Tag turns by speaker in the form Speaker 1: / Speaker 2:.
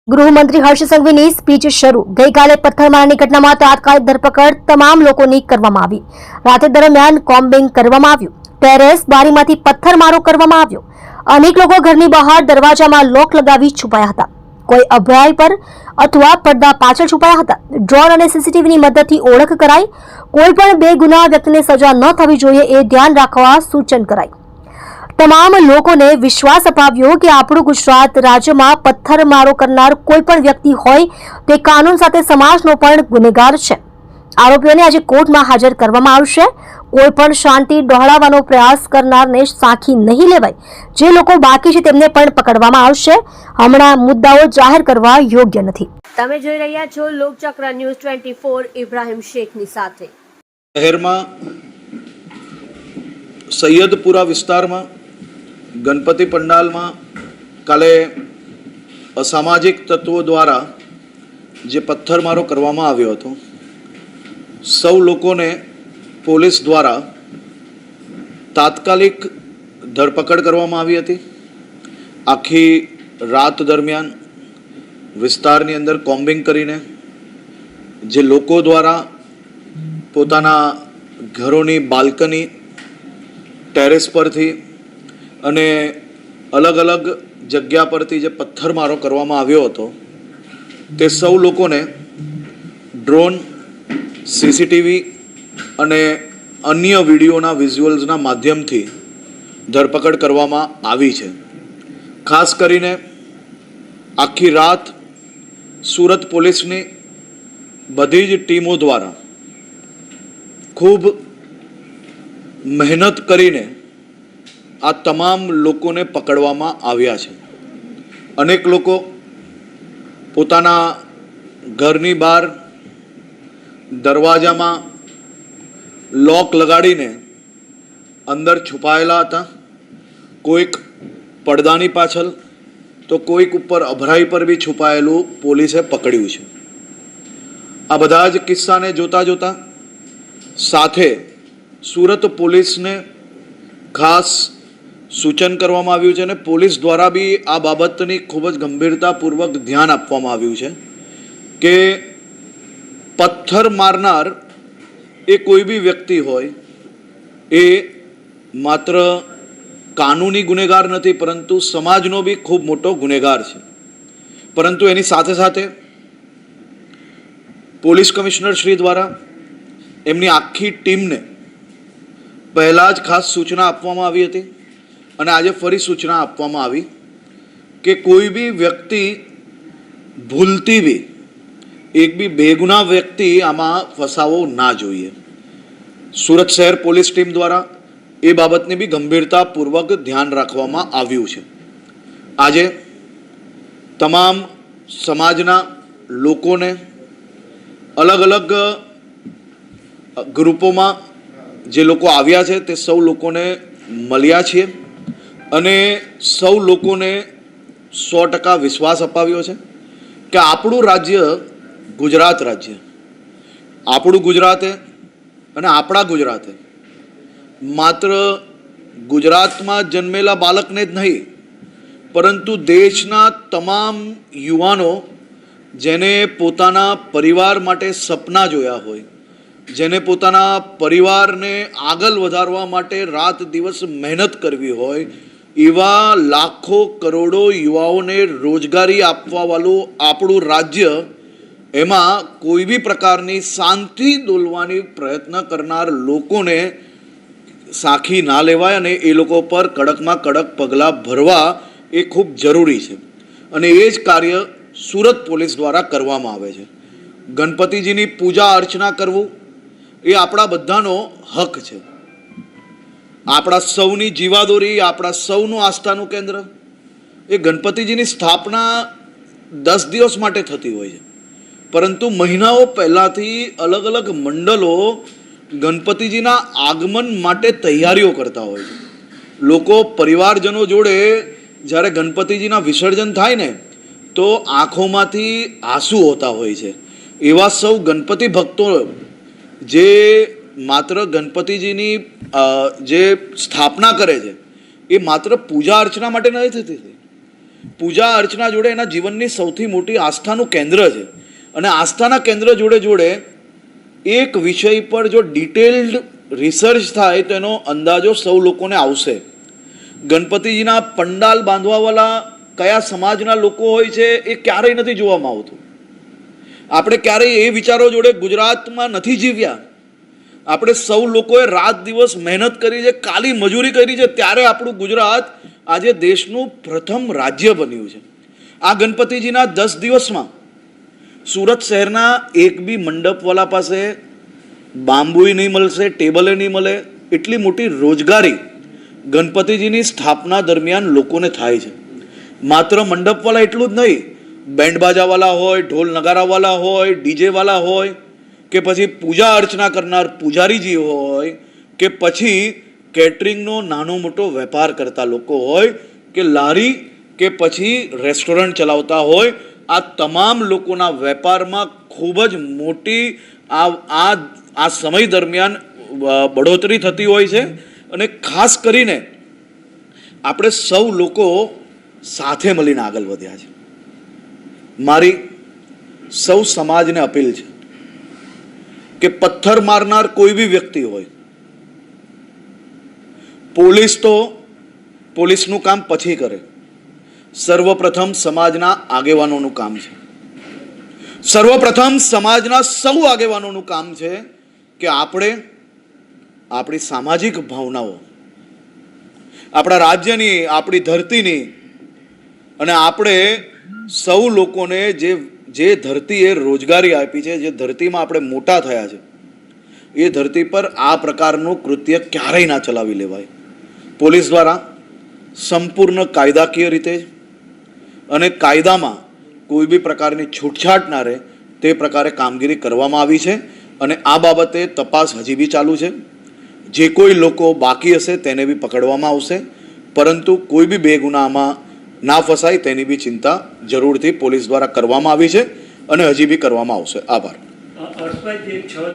Speaker 1: ગૃહમંત્રી હર્ષ સંઘવીની સ્પીચ શરૂ। ગઈકાલે પથ્થરમારાની ઘટનામાં તાત્કાલિક ધરપકડ તમામ લોકોની કરવામાં આવી। રાત્રિ દરમિયાન કોમ્બિંગ કરવામાં આવ્યું। ટેરેસ બારીમાંથી પથ્થરમારો કરવામાં આવ્યો। અનેક લોકો ઘરની બહાર દરવાજામાં લોક લગાવી છુપાયા હતા। કોઈ અભરાઈ પર અથવા પડદા પાછળ છુપાયા હતા। ડ્રોન અને સીસીટીવીની મદદથી ઓળખ કરાઈ। કોઈ પણ બેગુનાહ વ્યક્તિને સજા ન થવી જોઈએ એ ધ્યાન રાખવા સૂચન કરાઈ। તમામ લોકોને વિશ્વાસ અપાવ્યો કે આપણું ગુજરાત રાજ્યમાં પથ્થરમારો કરનાર કોઈ પણ વ્યક્તિ હોય તે કાનૂન સાથે સમાજનો પણ ગુનેગાર છે। આરોપીઓને આજે કોર્ટમાં હાજર કરવામાં આવશે। કોઈ પણ શાંતિ ડહોળાવવાનો પ્રયાસ કરનારને સાખી નહીં લેવાય। જે લોકો બાકી છે તેમને પણ પકડવામાં આવશે। હમણાં મુદ્દાઓ જાહેર કરવા યોગ્ય નથી।
Speaker 2: તમે જોઈ રહ્યા છો લોકચક્ર ન્યૂઝ 24 ઇબ્રાહિમ શેખની સાથે।
Speaker 3: શહેરમાં સૈયદપુરા વિસ્તારમાં ગણપતિ પંડાલમાં કાલે અસામાજિક તત્વો દ્વારા જે પથ્થરમારો કરવામાં આવ્યો હતો, સૌ લોકોને પોલીસ દ્વારા તાત્કાલિક ધરપકડ કરવામાં આવી હતી। આખી રાત દરમિયાન વિસ્તારની અંદર કોમ્બિંગ કરીને જે લોકો દ્વારા પોતાના ઘરોની બાલ્કની, ટેરેસ પરથી અને અલગ અલગ જગ્યા પરથી જે પથ્થરમારો કરવામાં આવ્યો હતો તે સૌ લોકોને ડ્રોન, સીસીટીવી અને અન્ય વિડીયોના વિઝ્યુઅલ્સના માધ્યમથી ધરપકડ કરવામાં આવી છે। ખાસ કરીને આખી રાત સુરત પોલીસની બધી જ ટીમો દ્વારા ખૂબ મહેનત કરીને આ તમામ લોકોને પકડવામાં આવ્યા છે। અનેક લોકો પોતાના ઘરની બહાર દરવાજામાં લોક લગાડીને અંદર છુપાયેલા હતા। કોઈક પડદાની પાછળ તો કોઈક ઉપર અભરાઈ પર બી છુપાયેલું પોલીસે પકડ્યું છે। આ બધા જ કિસ્સાને જોતા જોતા સાથે સુરત પોલીસને ખાસ સૂચન કરવામાં આવ્યું છે અને પોલીસ દ્વારા બી આ બાબતની ખૂબ જ ગંભીરતાપૂર્વક ધ્યાન આપવામાં આવ્યું છે કે પથ્થર મારનાર એ કોઈ બી વ્યક્તિ હોય એ માત્ર કાનૂની ગુનેગાર નથી, પરંતુ સમાજનો બી ખૂબ મોટો ગુનેગાર છે। પરંતુ એની સાથે સાથે પોલીસ કમિશનર શ્રી દ્વારા એમની આખી ટીમને પહેલાં જ ખાસ સૂચના આપવામાં આવી હતી અને આજે ફરી સૂચના આપવામાં આવી કે કોઈ બી વ્યક્તિ ભૂલથી બી એક બી બેગુનાહ વ્યક્તિ આમાં ફસાવો ના જોઈએ। સુરત શહેર પોલીસ ટીમ દ્વારા એ બાબતની બી ગંભીરતાપૂર્વક ધ્યાન રાખવામાં આવ્યું છે। આજે તમામ સમાજના લોકોને અલગ અલગ ગ્રુપોમાં જે લોકો આવ્યા છે તે સૌ લોકોને મળ્યા છીએ અને સૌ લોકોને 100% વિશ્વાસ અપાવ્યો છે કે આપણું રાજ્ય ગુજરાત રાજ્ય, આપણું ગુજરાતે અને આપણા ગુજરાતે માત્ર ગુજરાતમાં જન્મેલા બાળકને જ નહીં, પરંતુ દેશના તમામ યુવાનો જેને પોતાના પરિવાર માટે સપના જોયા હોય, જેને પોતાના પરિવારને આગળ વધારવા માટે રાત દિવસ મહેનત કરવી હોય, એવા લાખો કરોડો યુવાઓને રોજગારી આપવાવાળું આપણું રાજ્ય, એમાં કોઈ બી પ્રકારની શાંતિ દોલવાની પ્રયત્ન કરનાર લોકોને સાખી ના લેવાય અને એ લોકો પર કડકમાં કડક પગલાં ભરવા એ ખૂબ જરૂરી છે અને એ જ કાર્ય સુરત પોલીસ દ્વારા કરવામાં આવે છે। ગણપતિજીની પૂજા અર્ચના કરવું એ આપણા બધાનો હક છે। આપણા સૌની જીવાદોરી, આપણા સૌનું આસ્થાનું કેન્દ્ર એ ગણપતિજીની સ્થાપના 10 દિવસ માટે થતી હોય છે, પરંતુ મહિનાઓ પહેલાંથી અલગ અલગ મંડળો ગણપતિજીના આગમન માટે તૈયારીઓ કરતા હોય છે। લોકો પરિવારજનો જોડે જ્યારે ગણપતિજીના વિસર્જન થાય ને તો આંખોમાંથી આંસુ હોતા હોય છે। એવા સૌ ગણપતિ ભક્તો જે માત્ર ગણપતિજીની જે સ્થાપના કરે છે એ માત્ર પૂજા અર્ચના માટે નથી થતી, પૂજા અર્ચના જોડે એના જીવનની સૌથી મોટી આસ્થાનું કેન્દ્ર છે. અને આસ્થાના કેન્દ્ર જોડે જોડે એક વિષય પર જો ડિટેલ્ડ રિસર્ચ થાય તો એનો અંદાજો સૌ લોકોને આવશે. ગણપતિજીના પંડાલ બાંધવાવાળા કયા સમાજના લોકો હોય છે એ ક્યારેય નથી જોવામાં આવતું. આપણે ક્યારેય એ વિચારો જોડે ગુજરાતમાં નથી જીવ્યા. આપણે સૌ લોકોએ રાત દિવસ મહેનત કરી છે, કાલી મજૂરી કરી છે, ત્યારે આપણું ગુજરાત આજે દેશનું પ્રથમ રાજ્ય બન્યું છે. આ ગણપતિજીના 10 દિવસમાં સુરત શહેરના એક બી મંડપવાલા પાસે બાંબુય નહીં મળશે, ટેબલે નહીં મળે. એટલી મોટી રોજગારી ગણપતિજીની સ્થાપના દરમિયાન લોકોને થાય છે. માત્ર મંડપવાલા એટલું જ નહીં, બેન્ડ બાજાવાળા હોય, ઢોલ નગારાવાળા હોય, ડીજેવાળા હોય, કે પછી પૂજા અર્ચના કરનાર પૂજારીજી હોય, કે પછી કેટરિંગનો નાનો મોટો વેપાર કરતા લોકો હોય, કે લારી કે પછી રેસ્ટોરન્ટ ચલાવતા હોય, આ તમામ લોકોના વેપારમાં ખૂબ જ મોટી આ સમય દરમિયાન બઢોતરી થતી હોય છે. અને ખાસ કરીને આપણે સૌ લોકો સાથે મળીને આગળ વધ્યા છે. મારી સૌ સમાજને અપીલ છે કે પથ્થર મારનાર કોઈ બી વ્યક્તિ હોય, પોલીસ તો પોલીસનું કામ પછી કરે, સર્વપ્રથમ સમાજના આગેવાનોનું કામ છે. સર્વપ્રથમ સમાજના સૌ આગેવાનોનું કામ છે કે આપણે આપણી સામાજિક ભાવનાઓ, આપણા રાજ્યની, આપણી ધરતીની, અને આપણે સૌ લોકોને જે ધરતીએ રોજગારી આપી છે, જે ધરતીમાં આપણે મોટા થયા છે, એ ધરતી પર આ પ્રકારનું કૃત્ય ક્યારેય ના ચલાવી લેવાય. પોલીસ દ્વારા સંપૂર્ણ કાયદાકીય રીતે અને કાયદામાં કોઈ બી પ્રકારની છૂટછાટ ના રહે તે પ્રકારે કામગીરી કરવામાં આવી છે. અને આ બાબતે તપાસ હજી બી ચાલુ છે. જે કોઈ લોકો બાકી હશે તેને બી પકડવામાં આવશે, પરંતુ કોઈ બી બેગુનાહમાં ના ફસાય તેની બી ચિંતા જરૂરથી પોલીસ દ્વારા કરવામાં આવી છે અને હજી બી કરવામાં આવશે. આભાર.